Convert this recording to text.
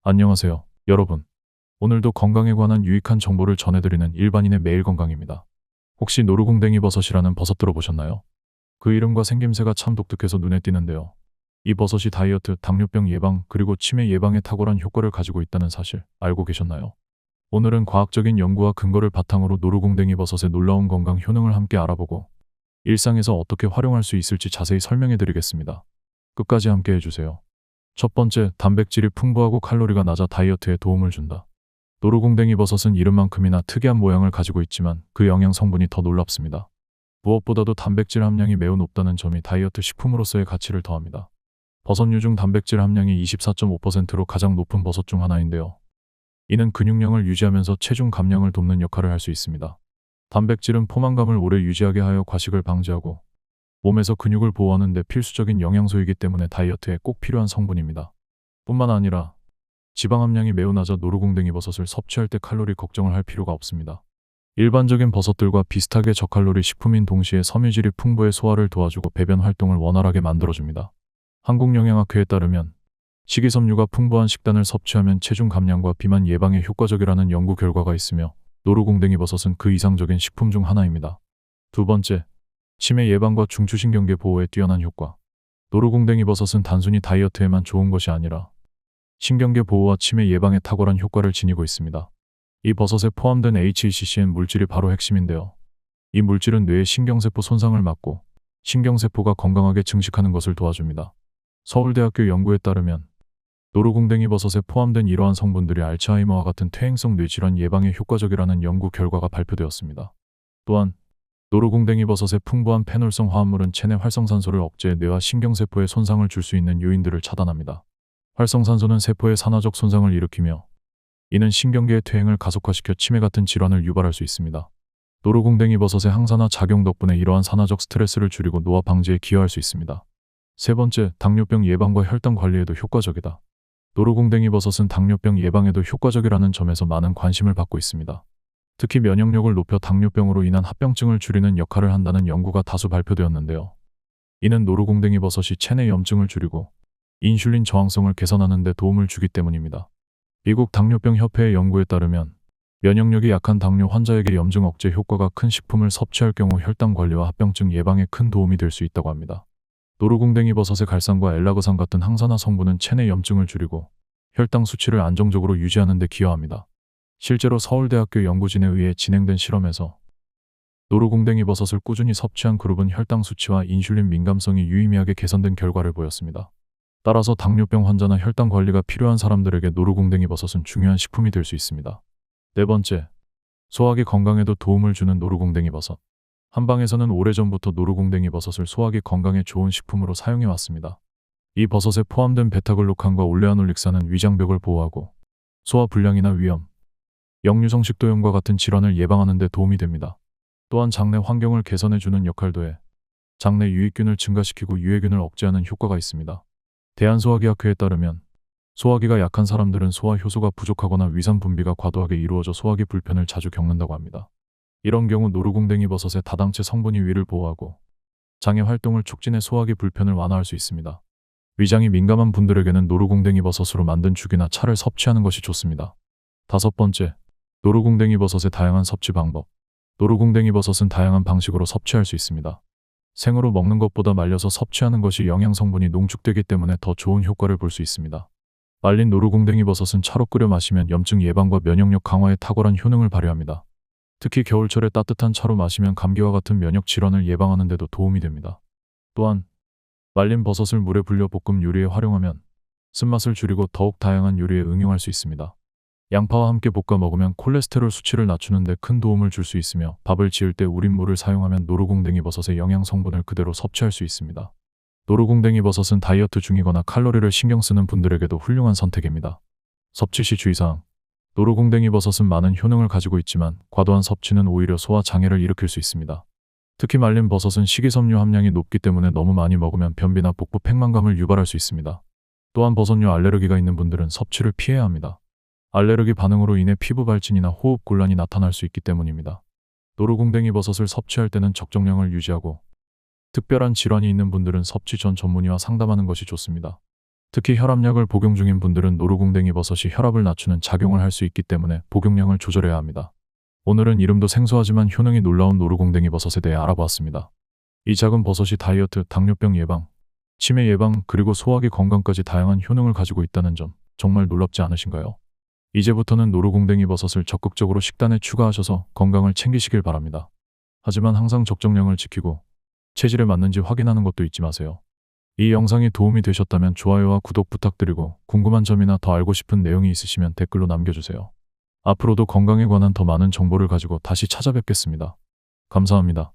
안녕하세요, 여러분. 오늘도 건강에 관한 유익한 정보를 전해드리는 일반인의 매일 건강입니다. 혹시 노루궁뎅이 버섯이라는 버섯 들어보셨나요? 그 이름과 생김새가 참 독특해서 눈에 띄는데요. 이 버섯이 다이어트, 당뇨병 예방, 그리고 치매 예방에 탁월한 효과를 가지고 있다는 사실 알고 계셨나요? 오늘은 과학적인 연구와 근거를 바탕으로 노루궁뎅이 버섯의 놀라운 건강 효능을 함께 알아보고 일상에서 어떻게 활용할 수 있을지 자세히 설명해 드리겠습니다. 끝까지 함께 해주세요. 첫 번째, 단백질이 풍부하고 칼로리가 낮아 다이어트에 도움을 준다. 노루궁뎅이 버섯은 이름만큼이나 특이한 모양을 가지고 있지만 그 영양 성분이 더 놀랍습니다. 무엇보다도 단백질 함량이 매우 높다는 점이 다이어트 식품으로서의 가치를 더합니다. 버섯류 중 단백질 함량이 24.5%로 가장 높은 버섯 중 하나인데요. 이는 근육량을 유지하면서 체중 감량을 돕는 역할을 할 수 있습니다. 단백질은 포만감을 오래 유지하게 하여 과식을 방지하고 몸에서 근육을 보호하는 데 필수적인 영양소이기 때문에 다이어트에 꼭 필요한 성분입니다. 뿐만 아니라 지방 함량이 매우 낮아 노루궁뎅이 버섯을 섭취할 때 칼로리 걱정을 할 필요가 없습니다. 일반적인 버섯들과 비슷하게 저칼로리 식품인 동시에 섬유질이 풍부해 소화를 도와주고 배변 활동을 원활하게 만들어줍니다. 한국영양학회에 따르면 식이섬유가 풍부한 식단을 섭취하면 체중 감량과 비만 예방에 효과적이라는 연구 결과가 있으며 노루궁뎅이 버섯은 그 이상적인 식품 중 하나입니다. 두 번째, 치매 예방과 중추신경계 보호에 뛰어난 효과. 노루궁뎅이 버섯은 단순히 다이어트에만 좋은 것이 아니라 신경계 보호와 치매 예방에 탁월한 효과를 지니고 있습니다. 이 버섯에 포함된 HECCN 물질이 바로 핵심인데요. 이 물질은 뇌의 신경세포 손상을 막고 신경세포가 건강하게 증식하는 것을 도와줍니다. 서울대학교 연구에 따르면 노루궁뎅이 버섯에 포함된 이러한 성분들이 알츠하이머와 같은 퇴행성 뇌질환 예방에 효과적이라는 연구 결과가 발표되었습니다. 또한 노루궁뎅이 버섯의 풍부한 페놀성 화합물은 체내 활성산소를 억제해 뇌와 신경세포에 손상을 줄 수 있는 요인들을 차단합니다. 활성산소는 세포의 산화적 손상을 일으키며 이는 신경계의 퇴행을 가속화시켜 치매 같은 질환을 유발할 수 있습니다. 노루궁뎅이 버섯의 항산화 작용 덕분에 이러한 산화적 스트레스를 줄이고 노화 방지에 기여할 수 있습니다. 세 번째, 당뇨병 예방과 혈당 관리에도 효과적이다. 노루궁뎅이 버섯은 당뇨병 예방에도 효과적이라는 점에서 많은 관심을 받고 있습니다. 특히 면역력을 높여 당뇨병으로 인한 합병증을 줄이는 역할을 한다는 연구가 다수 발표되었는데요. 이는 노루궁뎅이 버섯이 체내 염증을 줄이고 인슐린 저항성을 개선하는 데 도움을 주기 때문입니다. 미국 당뇨병 협회의 연구에 따르면 면역력이 약한 당뇨 환자에게 염증 억제 효과가 큰 식품을 섭취할 경우 혈당 관리와 합병증 예방에 큰 도움이 될 수 있다고 합니다. 노루궁뎅이 버섯의 갈산과 엘라그산 같은 항산화 성분은 체내 염증을 줄이고 혈당 수치를 안정적으로 유지하는 데 기여합니다. 실제로 서울대학교 연구진에 의해 진행된 실험에서 노루궁뎅이 버섯을 꾸준히 섭취한 그룹은 혈당 수치와 인슐린 민감성이 유의미하게 개선된 결과를 보였습니다. 따라서 당뇨병 환자나 혈당 관리가 필요한 사람들에게 노루궁뎅이 버섯은 중요한 식품이 될 수 있습니다. 네 번째, 소화기 건강에도 도움을 주는 노루궁뎅이 버섯. 한방에서는 오래전부터 노루궁뎅이 버섯을 소화기 건강에 좋은 식품으로 사용해 왔습니다. 이 버섯에 포함된 베타글루칸과 올레아놀릭산은 위장벽을 보호하고 소화 불량이나 위염, 역류성 식도염과 같은 질환을 예방하는 데 도움이 됩니다. 또한 장내 환경을 개선해주는 역할도 해 장내 유익균을 증가시키고 유해균을 억제하는 효과가 있습니다. 대한소화기학회에 따르면 소화기가 약한 사람들은 소화 효소가 부족하거나 위산 분비가 과도하게 이루어져 소화기 불편을 자주 겪는다고 합니다. 이런 경우 노루궁뎅이 버섯의 다당체 성분이 위를 보호하고 장의 활동을 촉진해 소화기 불편을 완화할 수 있습니다. 위장이 민감한 분들에게는 노루궁뎅이 버섯으로 만든 죽이나 차를 섭취하는 것이 좋습니다. 다섯 번째, 노루궁뎅이 버섯의 다양한 섭취 방법. 노루궁뎅이 버섯은 다양한 방식으로 섭취할 수 있습니다. 생으로 먹는 것보다 말려서 섭취하는 것이 영양 성분이 농축되기 때문에 더 좋은 효과를 볼 수 있습니다. 말린 노루궁뎅이 버섯은 차로 끓여 마시면 염증 예방과 면역력 강화에 탁월한 효능을 발휘합니다. 특히 겨울철에 따뜻한 차로 마시면 감기와 같은 면역 질환을 예방하는 데도 도움이 됩니다. 또한 말린 버섯을 물에 불려 볶음 요리에 활용하면 쓴맛을 줄이고 더욱 다양한 요리에 응용할 수 있습니다. 양파와 함께 볶아 먹으면 콜레스테롤 수치를 낮추는 데 큰 도움을 줄 수 있으며 밥을 지을 때 우린 물을 사용하면 노루궁뎅이 버섯의 영양 성분을 그대로 섭취할 수 있습니다. 노루궁뎅이 버섯은 다이어트 중이거나 칼로리를 신경 쓰는 분들에게도 훌륭한 선택입니다. 섭취 시 주의사항. 노루궁뎅이 버섯은 많은 효능을 가지고 있지만 과도한 섭취는 오히려 소화 장애를 일으킬 수 있습니다. 특히 말린 버섯은 식이섬유 함량이 높기 때문에 너무 많이 먹으면 변비나 복부 팽만감을 유발할 수 있습니다. 또한 버섯류 알레르기가 있는 분들은 섭취를 피해야 합니다. 알레르기 반응으로 인해 피부 발진이나 호흡 곤란이 나타날 수 있기 때문입니다. 노루궁뎅이 버섯을 섭취할 때는 적정량을 유지하고 특별한 질환이 있는 분들은 섭취 전 전문의와 상담하는 것이 좋습니다. 특히 혈압약을 복용 중인 분들은 노루궁뎅이 버섯이 혈압을 낮추는 작용을 할 수 있기 때문에 복용량을 조절해야 합니다. 오늘은 이름도 생소하지만 효능이 놀라운 노루궁뎅이 버섯에 대해 알아보았습니다. 이 작은 버섯이 다이어트, 당뇨병 예방, 치매 예방, 그리고 소화기 건강까지 다양한 효능을 가지고 있다는 점 정말 놀랍지 않으신가요? 이제부터는 노루궁뎅이 버섯을 적극적으로 식단에 추가하셔서 건강을 챙기시길 바랍니다. 하지만 항상 적정량을 지키고 체질에 맞는지 확인하는 것도 잊지 마세요. 이 영상이 도움이 되셨다면 좋아요와 구독 부탁드리고 궁금한 점이나 더 알고 싶은 내용이 있으시면 댓글로 남겨주세요. 앞으로도 건강에 관한 더 많은 정보를 가지고 다시 찾아뵙겠습니다. 감사합니다.